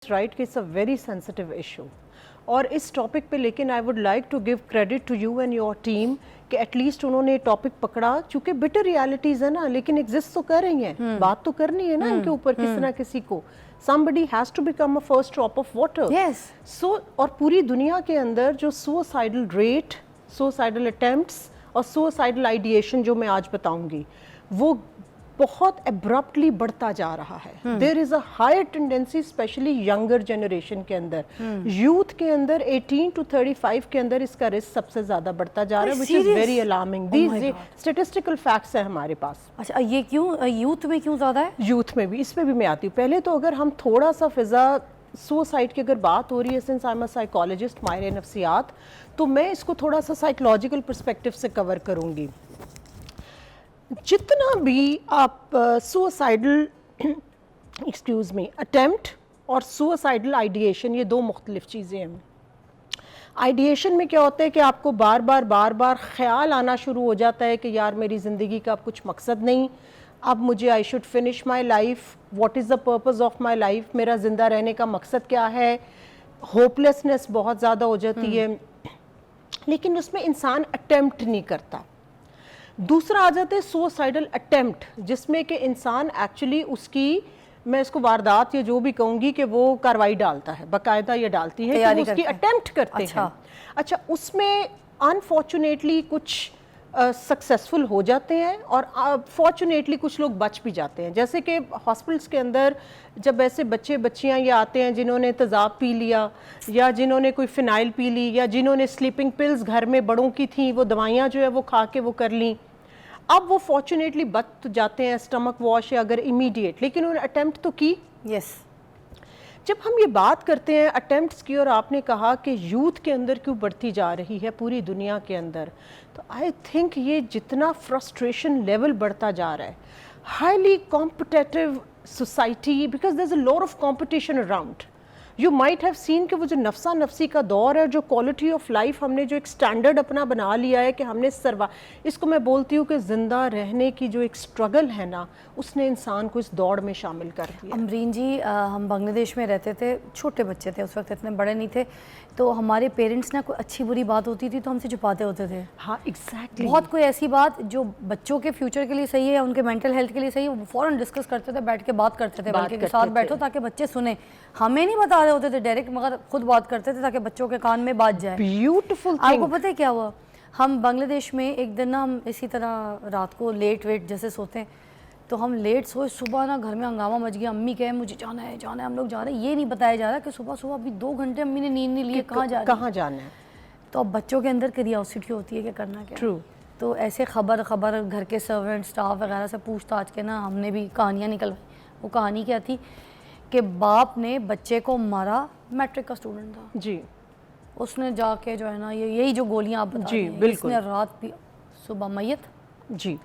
Right कि it's a very sensitive issue और इस टॉपिक पे लेकिन I would like to give credit to you and your team कि एटलीस्ट उन्होंने टॉपिक पकड़ा, चूंकि बिटर रियलिटीज़ है ना, लेकिन एग्जिस्ट तो कर रही हैं, बात तो करनी है ना इनके ऊपर किसी ना किसी को. somebody has to become a first drop of water. Yes. So और पूरी दुनिया के अंदर जो suicidal rate, suicidal attempts और suicidal ideation जो मैं आज बताऊंगी वो बहुत एब्रप्टली बढ़ता जा रहा है. There is a higher tendency specially younger generation के अंदर, यूथ के अंदर 18 to 35 के अंदर इसका रिस्क सबसे ज्यादा बढ़ता जा रहा है, which is very alarming. These statistical facts है हमारे पास. अच्छा, ये क्यों यूथ में क्यों ज्यादा है? यूथ में भी, इसमें भी मैं आती हूँ. पहले तो अगर हम थोड़ा सा फिजा सुसाइड की अगर बात हो रही है, since I am a psychologist, माहिर नफ्सियात, तो मैं इसको थोड़ा सा साइकोलॉजिकल पर्सपेक्टिव से कवर करूँगी. जितना भी आप सुसाइडल एक्सक्यूज़ मी अटेम्प्ट और सुसाइडल आइडिएशन, ये दो मुख्तलिफ चीज़ें हैं. आइडिएशन में क्या होता है कि आपको बार बार ख्याल आना शुरू हो जाता है कि यार मेरी ज़िंदगी का अब कुछ मकसद नहीं, अब मुझे I should finish my life, what is the purpose of my life, मेरा ज़िंदा रहने का मकसद क्या है. होपलेसनेस बहुत ज़्यादा हो जाती है, लेकिन उसमें इंसान अटेम्प्ट नहीं करता. दूसरा आ जाता है सुसाइडल अटेम्प्ट, जिसमें कि इंसान एक्चुअली उसकी, मैं इसको वारदात या जो भी कहूँगी कि वो कार्रवाई डालता है, बाकायदा ये डालती है कि उसकी अटेम्प्ट करते हैं. अच्छा, उसमें अनफॉर्चुनेटली कुछ सक्सेसफुल हो जाते हैं और फॉर्चुनेटली कुछ लोग बच भी जाते हैं. जैसे कि हॉस्पिटल्स के अंदर जब ऐसे बच्चे बच्चियां ये आते हैं जिन्होंने तेज़ाब पी लिया या जिन्होंने कोई फ़िनाइल पी ली या जिन्होंने स्लीपिंग पिल्स घर में बड़ों की थी, वो दवाइयाँ जो है वो खा के वो कर ली, अब वो फॉर्चुनेटली बच तो जाते हैं स्टमक वॉश या अगर इमीडिएट, लेकिन उन्होंने अटेम्प्ट तो की. यस. जब हम ये बात करते हैं अटेम्प्ट्स की और आपने कहा कि यूथ के अंदर क्यों बढ़ती जा रही है पूरी दुनिया के अंदर, तो आई थिंक ये जितना फ्रस्ट्रेशन लेवल बढ़ता जा रहा है, highly competitive society, because there is a lot of competition around. You might have seen कि वो जो नफ्सा नफ्सी का दौर है, जो क्वालिटी ऑफ लाइफ हमने जो एक स्टैंडर्ड अपना बना लिया है कि हमने इसको मैं बोलती हूँ कि ज़िंदा रहने की जो एक स्ट्रगल है ना, उसने इंसान को इस दौड़ में शामिल कर दिया. अमरीन जी, हम बांग्लादेश में रहते थे, छोटे बच्चे थे उस वक्त, इतने बड़े नहीं थे, तो हमारे पेरेंट्स ना कोई अच्छी बुरी बात होती थी तो हमसे छुपाते होते थे. हाँ, एग्जैक्टली. बहुत कोई ऐसी बात जो बच्चों के फ्यूचर के लिए सही है, उनके मेंटल हेल्थ के लिए सही है, वो फ़ौरन डिस्कस करते थे, बैठ के बात करते थे, बल्कि के साथ बैठो ताकि बच्चे सुने. हमें नहीं बता रहे होते थे डायरेक्ट, मगर खुद बात करते थे ताकि बच्चों के कान में बात जाए. ब्यूटीफुल. आपको पता है क्या हुआ, हम बांग्लादेश में एक दिन ना, हम इसी तरह रात को लेट वेट जैसे सोते हैं, तो हम लेट सोए, सुबह ना घर में हंगामा मच गया. अम्मी कहे मुझे जाना है, हम लोग जा रहे हैं. ये नहीं बताया जा रहा कि सुबह अभी 2 घंटे अम्मी ने नींद नहीं ली, कहाँ जाना है. तो अब बच्चों के अंदर क्यूरियोसिटी होती है कि करना क्या. ट्रू. तो ऐसे खबर घर के सर्वेंट स्टाफ वगैरह से पूछताछ के ना हमने भी कहानियाँ निकलवाई. वो कहानी क्या थी कि बाप ने बच्चे को मारा, मैट्रिक का स्टूडेंट था जी, उसने जाके जो है ना, यही जो गोलियां आप बता जी, रही हैं, बिल्कुल. इसने रात पी, सुबह मैयत. जी.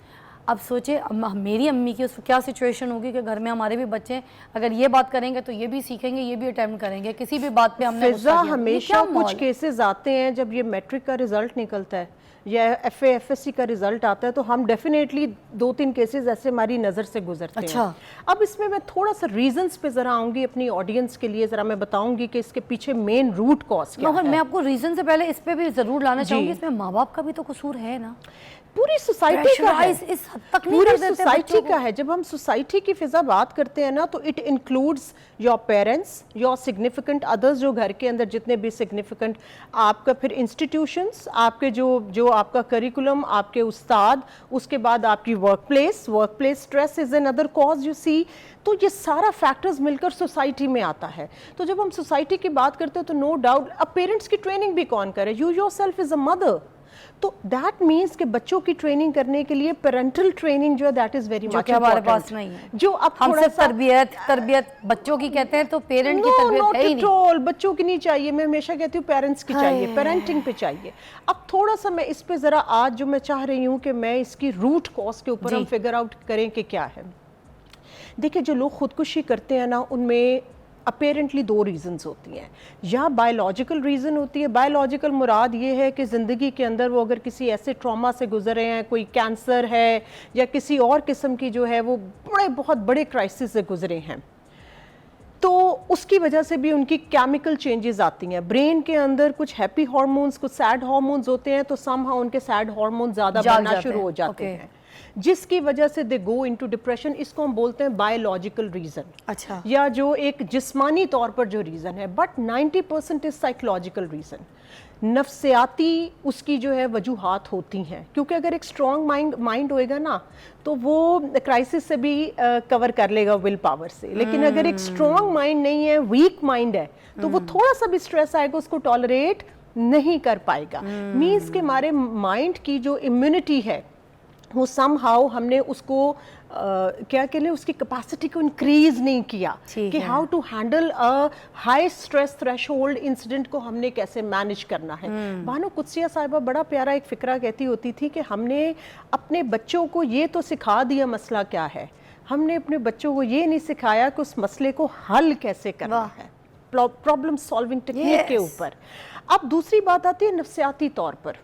अब सोचे मेरी अम्मी की उस क्या सिचुएशन होगी कि घर में हमारे भी बच्चे अगर ये बात करेंगे तो ये भी सीखेंगे, ये भी अटेम्प्ट करेंगे, किसी भी बात पे हमने फिजा हमेशा कुछ केसेस आते हैं जब ये मैट्रिक का रिजल्ट निकलता है या FA FSC का रिजल्ट आता है, तो हम डेफिनेटली 2-3 केसेस ऐसे हमारी नज़र से गुजरते हैं. अच्छा. अब इसमें मैं थोड़ा सा रीजंस पे ज़रा आऊँगी अपनी ऑडियंस के लिए, ज़रा मैं बताऊँगी कि इसके पीछे मेन रूट कॉज क्या है. मैं आपको रीजन से पहले इस पे भी ज़रूर लाना चाहूँगी. इसमें माँ बाप का भी तो कसूर है ना, पूरी सोसाइटी का है, इस हद तक नहीं पूरी कर देते सोसाइटी का है. जब हम सोसाइटी की फिजा बात करते हैं ना, तो it includes your parents, your significant others, जो घर के अंदर जितने भी सिग्निफिकेंट, आपका फिर इंस्टीट्यूशंस, आपके जो आपका करिकुलम, आपके उस्ताद, उसके बाद आपकी work place stress is another cause, you see. तो ये सारा फैक्टर्स मिलकर सोसाइटी में आता है. तो जब हम सोसाइटी की बात करते हैं तो नो डाउट अब पेरेंट्स की ट्रेनिंग भी कौन करे, you yourself is a mother. तो दैट मीन्स कि बच्चों की ट्रेनिंग करने के लिए पेरेंटल ट्रेनिंग जो है दैट इज वेरी मच हमारे पास नहीं है. जो अब हम सिर्फ तरबियत बच्चों की कहते हैं, तो पेरेंट की तरबियत है ही नहीं. बच्चों की नहीं चाहिए, मैं हमेशा कहती हूँ पेरेंट्स की चाहिए, पेरेंटिंग पे चाहिए. अब थोड़ा सा मैं इस पे जरा आज जो मैं चाह रही हूँ कि मैं इसकी रूट कॉज के ऊपर हम फिगर आउट करें कि क्या है. देखिए, जो लोग खुदकुशी करते हैं ना, उनमें अपेरेंटली 2 रीज़न्स होती हैं. या बायोलॉजिकल रीज़न होती है. बायोलॉजिकल मुराद ये है कि ज़िंदगी के अंदर वो अगर किसी ऐसे ट्रॉमा से गुजरे हैं, कोई कैंसर है या किसी और किस्म की जो है वो बहुत बड़े क्राइसिस से गुजरे हैं, तो उसकी वजह से भी उनकी केमिकल चेंजेस आती हैं ब्रेन के अंदर, कुछ हैप्पी हार्मोन्स कुछ सैड हार्मोन्स होते हैं, तो समहाउ उनके सैड हार्मोन्स ज़्यादा बनना शुरू हो जाते हैं, जिसकी वजह से दे गो इनटू डिप्रेशन। इसको हम बोलते हैं बायोलॉजिकल रीज़न, अच्छा, या जो एक जिस्मानी तौर पर जो रीज़न है, बट 90% इज साइकोलॉजिकल रीज़न, नफ्सियाती उसकी जो है वजूहात होती हैं। क्योंकि अगर एक स्ट्रॉन्ग माइंड होएगा ना तो वो क्राइसिस से भी कवर कर लेगा विल पावर से, लेकिन अगर एक स्ट्रॉन्ग माइंड नहीं है, वीक माइंड है, तो वो थोड़ा सा भी स्ट्रेस आएगा उसको टॉलरेट नहीं कर पाएगा। मीन्स के हमारे माइंड की जो इम्यूनिटी है वो समहाउ हमने उसको क्या कह लें, उसकी कैपेसिटी को इंक्रीज नहीं किया कि how to handle a high stress threshold incident को हमने कैसे मैनेज करना है। बानो कुदसिया साहिबा बड़ा प्यारा एक फिक्रा कहती होती थी कि हमने अपने बच्चों को ये तो सिखा दिया मसला क्या है, हमने अपने बच्चों को ये नहीं सिखाया कि उस मसले को हल कैसे करना है, प्रॉब्लम सॉल्विंग टेक्निक के ऊपर। अब दूसरी बात आती है नफ्सियाती तौर पर,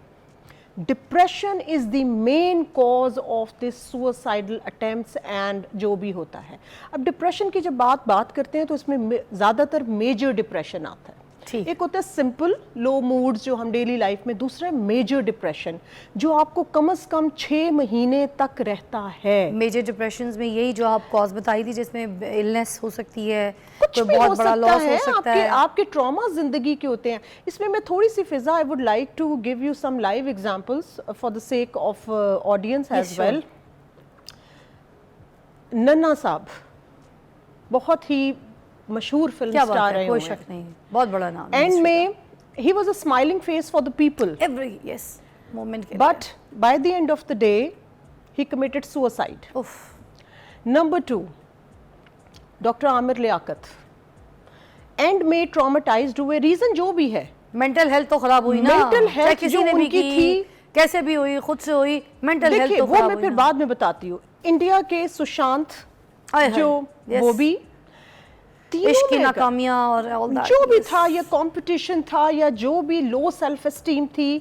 depression is the main cause of this suicidal attempts and जो भी होता है। अब डिप्रेशन की जब बात करते हैं तो इसमें ज़्यादातर मेजर डिप्रेशन आता है। एक होता है सिंपल लो मूड्स जो हम डेली लाइफ में, दूसरा है मेजर डिप्रेशन जो आपको कम से कम 6 महीने तक रहता है। मेजर डिप्रेशंस में यही जो आप कॉज बताई थी, जिसमें इलनेस हो सकती है, कुछ कोई भी बहुत हो बड़ा सकता लॉस है, हो सकता है, आपके ट्रॉमा जिंदगी के होते हैं। इसमें मैं थोड़ी सी फिजा I would like to give you some live examples for the sake of audience as well. Nanna Sahab बहुत ही मशहूर फिल्म स्टार रहे, कोई शक नहीं, बहुत बड़ा नाम। एंड में he was a smiling face for the people every yes moment के, but by the end of the day he committed suicide. Number 2 doctor Aamir Liaquat and में ट्रॉमेटाइज्ड हुए, रीजन जो भी है, मेंटल हेल्थ तो खराब हुई ना, मेंटल हेल्थ किसी जो ने भी उनकी की, थी, कैसे भी हुई, खुद से हुई, मेंटल हेल्थ तो वो खराब मैं हुई फिर ना। बाद में बताती हूँ। इंडिया के सुशांत जो yes, वो भी इश्क की नाकामियां और all that, जो भी yes, था, या कंपटीशन था, या जो भी लो सेल्फ एस्टीम थी।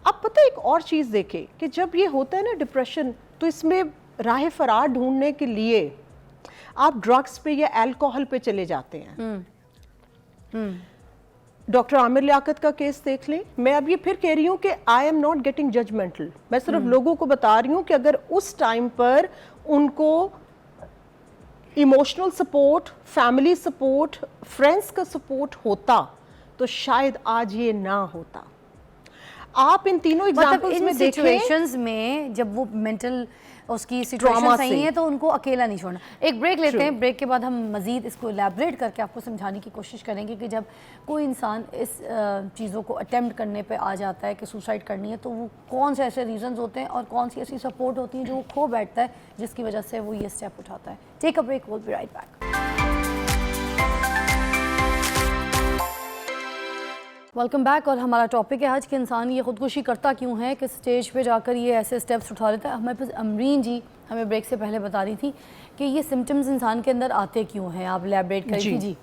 अब पता है एक और चीज़ देखे कि जब ये होता है ना डिप्रेशन, तो इसमें राह फरार ढूंढने के लिए आप ड्रग्स पे या अल्कोहल पे चले जाते हैं। डॉक्टर आमिर लियाकत का केस देख लें। मैं अब ये फिर कह रही हूँ कि I am not getting judgmental, मैं सिर्फ लोगों को बता रही हूँ कि अगर उस टाइम पर उनको emotional support, family support, friends का सपोर्ट होता तो शायद आज ये ना होता। आप इन तीनों एग्जांपल्स में देखें, सिचुएशंस में जब वो मेंटल उसकी सिचुएशन सही है तो उनको अकेला नहीं छोड़ना। एक ब्रेक लेते हैं, ब्रेक के बाद हम मजीद इसको एलैबोरेट करके आपको समझाने की कोशिश करेंगे कि जब कोई इंसान इस चीज़ों को अटेम्प्ट करने पे आ जाता है कि सुसाइड करनी है, तो वो कौन से ऐसे रीजंस होते हैं और कौन सी ऐसी सपोर्ट होती है जो वो खो बैठता है, जिसकी वजह से वो ये स्टेप उठाता है। Take a break, will be right back. Welcome back. और हमारा टॉपिक है आज कि इंसान ये खुदकुशी करता क्यों है, किस स्टेज पे जाकर ये ऐसे स्टेप्स उठा लेता है। हमारे पास अमरीन जी हमें ब्रेक से पहले बता रही थी कि ये सिम्टम्स इंसान के अंदर आते क्यों हैं, आप एलैबोरेट करें। जी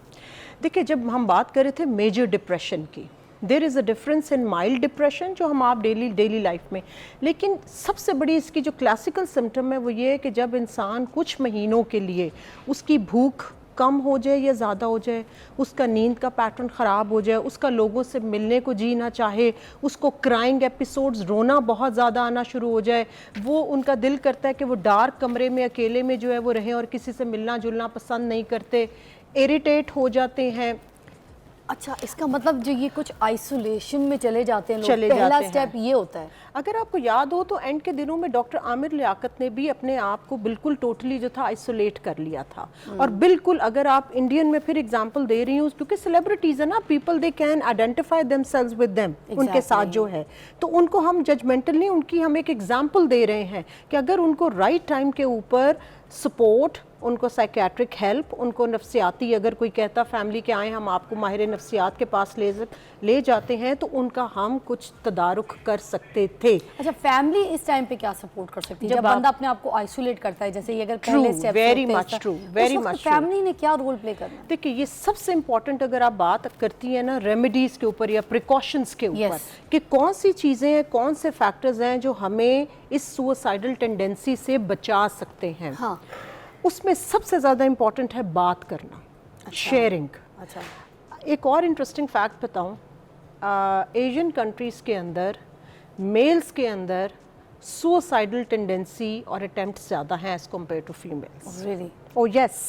देखिए, जब हम बात कर रहे थे मेजर डिप्रेशन की, there is a difference in mild depression जो हम आप डेली लाइफ में, लेकिन सबसे बड़ी इसकी जो क्लासिकल सिम्टम है वो ये है कि जब इंसान कुछ महीनों के लिए उसकी भूख कम हो जाए या ज़्यादा हो जाए, उसका नींद का पैटर्न ख़राब हो जाए, उसका लोगों से मिलने को जी ना चाहे, उसको क्राइंग एपिसोड्स, रोना बहुत ज़्यादा आना शुरू हो जाए, वो उनका दिल करता है कि वो डार्क कमरे में अकेले में जो है वो रहें और किसी से मिलना जुलना पसंद नहीं करते, इरिटेट हो जाते हैं। अच्छा, इसका मतलब जो ये कुछ आइसोलेशन में चले जाते हैं लोग, पहला स्टेप ये होता है। अगर आपको याद हो तो एंड के दिनों में डॉक्टर आमिर लियाकत ने भी अपने आप को बिल्कुल टोटली जो था आइसोलेट कर लिया था। और बिल्कुल अगर आप इंडियन में फिर एग्जांपल दे रही हूँ, क्योंकि सेलिब्रिटीज है ना, people they can identify themselves with them, उनके साथ जो है, तो उनको हम जजमेंटल नहीं, उनकी हम एक एग्जाम्पल दे रहे हैं कि अगर उनको राइट टाइम के ऊपर सपोर्ट, उनको साइकेट्रिक हेल्प, उनको नफ्सियाती, अगर कोई कहता फैमिली के आए हम आपको माहिर नफ्सियात के पास ले जाते हैं, तो उनका हम कुछ तदारुक कर सकते थे। अच्छा, फैमिली इस टाइम पे क्या सपोर्ट कर सकती है जब बंदा अपने आप को आइसोलेट करता है, जैसे ये अगर पहले step very much true, very much true. Family ने क्या रोल प्ले करना है? देखिए, ये सबसे इंपॉर्टेंट अगर आप बात करती है ना रेमेडीज के ऊपर या प्रिकॉशंस के ऊपर, कि कौन सी चीज़ें हैं, कौन से फैक्टर्स हैं जो हमें इस सुसाइडल टेंडेंसी से बचा सकते हैं। हाँ, उसमें सबसे ज़्यादा इंपॉर्टेंट है बात करना। शेयरिंग। अच्छा। एक और इंटरेस्टिंग फैक्ट बताऊं, एशियन कंट्रीज़ के अंदर मेल्स के अंदर सुसाइडल टेंडेंसी और अटेम्प्ट ज़्यादा हैं as compare to females. Really? Oh yes,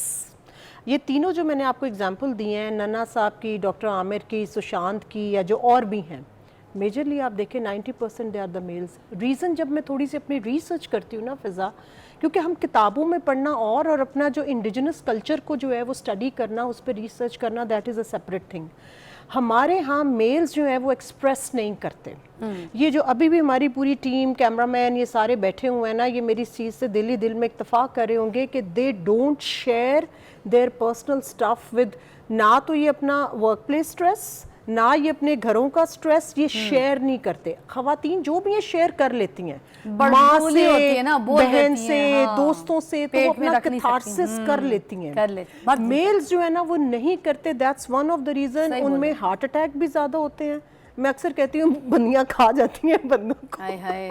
ये तीनों जो मैंने आपको एग्जांपल दिए हैं, नन्ना साहब की, डॉक्टर आमिर की, सुशांत की, या जो और भी हैं, मेजरली आप देखें 90% they are the males. Reason जब मैं थोड़ी सी अपनी रिसर्च करती हूँ ना फ़िज़ा, क्योंकि हम किताबों में पढ़ना और अपना जो इंडिजिनस कल्चर को जो है वो स्टडी करना, उस पर रिसर्च करना, that is a separate thing. हमारे यहाँ मेल्स जो है वो एक्सप्रेस नहीं करते। ये जो अभी भी हमारी पूरी टीम, कैमरामैन, ये सारे बैठे हुए हैं ना, ये मेरी इस चीज़ से दिल ही दिल में इत्तेफाक कर रहे होंगे कि they don't share their personal stuff with, ना तो ये अपना वर्क प्लेस स्ट्रेस, ना ये अपने घरों का स्ट्रेस, ये शेयर नहीं करते। खवातीन जो भी ये शेयर कर लेती हैं, माँ बड़बोली होती है ना, से, बोल बहन देती से, हैं, हाँ। दोस्तों से, तो पेट वो में अपना रख नहीं सकती। कैथारसिस कर लेती हैं। कर लेती, मर्द नहीं मेल्स जो है ना वो नहीं करते। That's one of the reason सही बोल उनमें रहे हैं। हार्ट अटैक भी ज्यादा होते हैं। मैं अक्सर कहती हूँ बंदियां खा जाती हैं बंदों को। हाय हाय।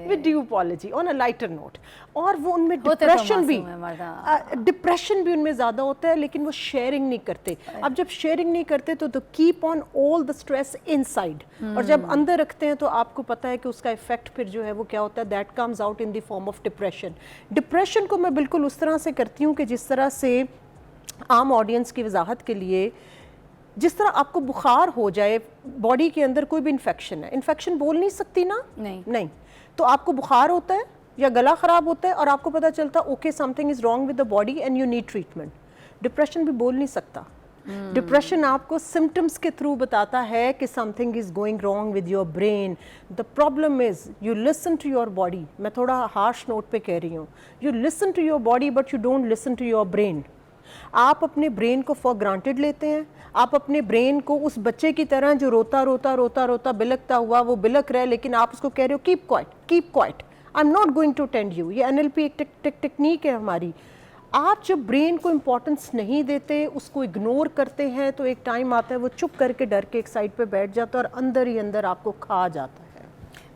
With due apology on a lighter note. और वो उनमें होते तो डिप्रेशन भी, मासूम है मर्द। डिप्रेशन भी उनमें ज़्यादा होता है, लेकिन वो शेयरिंग नहीं करते। अब जब शेयरिंग नहीं करते तो keep on all the stress inside, और जब अंदर रखते हैं तो आपको पता है कि उसका इफेक्ट फिर जो है वो क्या होता है, that comes out in the form of depression. Depression को मैं बिल्कुल उस तरह से करती हूँ कि जिस तरह से आम ऑडियंस की वजाहत के लिए, जिस तरह आपको बुखार हो जाए, बॉडी के अंदर कोई भी इन्फेक्शन है, इन्फेक्शन बोल नहीं सकती ना, नहीं, तो आपको बुखार होता है या गला ख़राब होता है और आपको पता चलता okay something is wrong with the body and you need treatment. Depression भी बोल नहीं सकता। डिप्रेशन आपको सिम्टम्स के थ्रू बताता है कि something is going wrong with your brain. The problem is you listen to your body. मैं थोड़ा हार्श नोट पे कह रही हूँ, you listen to your body but you don't listen to your brain. आप अपने ब्रेन को फॉर ग्रांटेड लेते हैं। आप अपने ब्रेन को उस बच्चे की तरह जो रोता रोता रोता रोता बिलकता हुआ वो बिलक रहा है, लेकिन आप उसको कह रहे हो keep quiet, keep quiet, I am not going to attend you. ये NLP एक टेक्निक है हमारी। आप जब ब्रेन को इम्पोर्टेंस नहीं देते, उसको इग्नोर करते हैं, तो एक टाइम आता है वो चुप करके डर के एक साइड पे बैठ जाता है और अंदर ही अंदर आपको खा जाता है।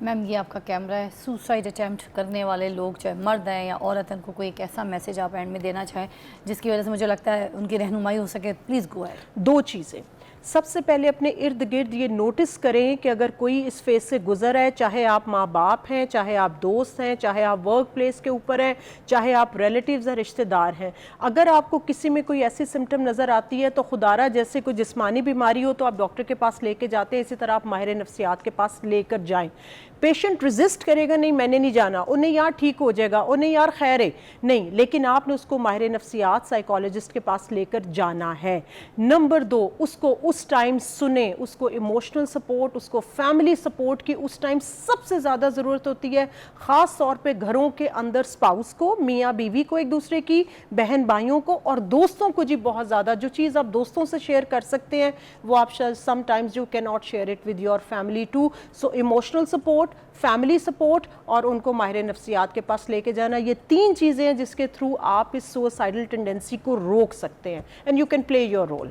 मैम ये आपका कैमरा है। सुसाइड अटैम्प्ट करने वाले लोग, चाहे मर्द हैं या औरत हैं, उनको कोई एक ऐसा मैसेज आप एंड में देना चाहें जिसकी वजह से मुझे लगता है उनकी रहनुमाई हो सके, प्लीज़ गो अहेड। दो चीज़ें। सबसे पहले अपने इर्द गिर्द ये नोटिस करें कि अगर कोई इस फेज से गुजर है, चाहे आप माँ बाप हैं, चाहे आप दोस्त हैं, चाहे आप वर्क प्लेस के ऊपर हैं, चाहे आप रिलेटिव्स या रिश्तेदार हैं, अगर आपको किसी में कोई ऐसी सिम्टम नज़र आती है तो खुदारा जैसे कोई जिस्मानी बीमारी हो तो आप डॉक्टर के पास लेके जाते हैं, इसी तरह आप माहिर नफ्सियात के पास लेकर जाएं। पेशेंट रेजिस्ट करेगा, नहीं मैंने नहीं जाना, उन्हें यार ठीक हो जाएगा, उन्हें यार खैर है, नहीं, लेकिन आपने उसको माहिर नफ्सियात साइकोलॉजिस्ट के पास लेकर जाना है। नंबर 2, उसको उस टाइम सुने, उसको इमोशनल सपोर्ट, उसको फैमिली सपोर्ट की उस टाइम सबसे ज़्यादा ज़रूरत होती है, ख़ास तौर पे घरों के अंदर स्पाउस को, मियाँ बीवी को, एक दूसरे की, बहन भाइयों को और दोस्तों को जी बहुत ज़्यादा। जो चीज़ आप दोस्तों से शेयर कर सकते हैं वो आप sometimes you can not share it with your family too. So emotional support, family support और उनको माहिर नफ्सियात के पास लेके जाना, ये 3 चीज़ें हैं जिसके थ्रू आप इस सुसाइडल टेंडेंसी को रोक सकते हैं and you can play your role.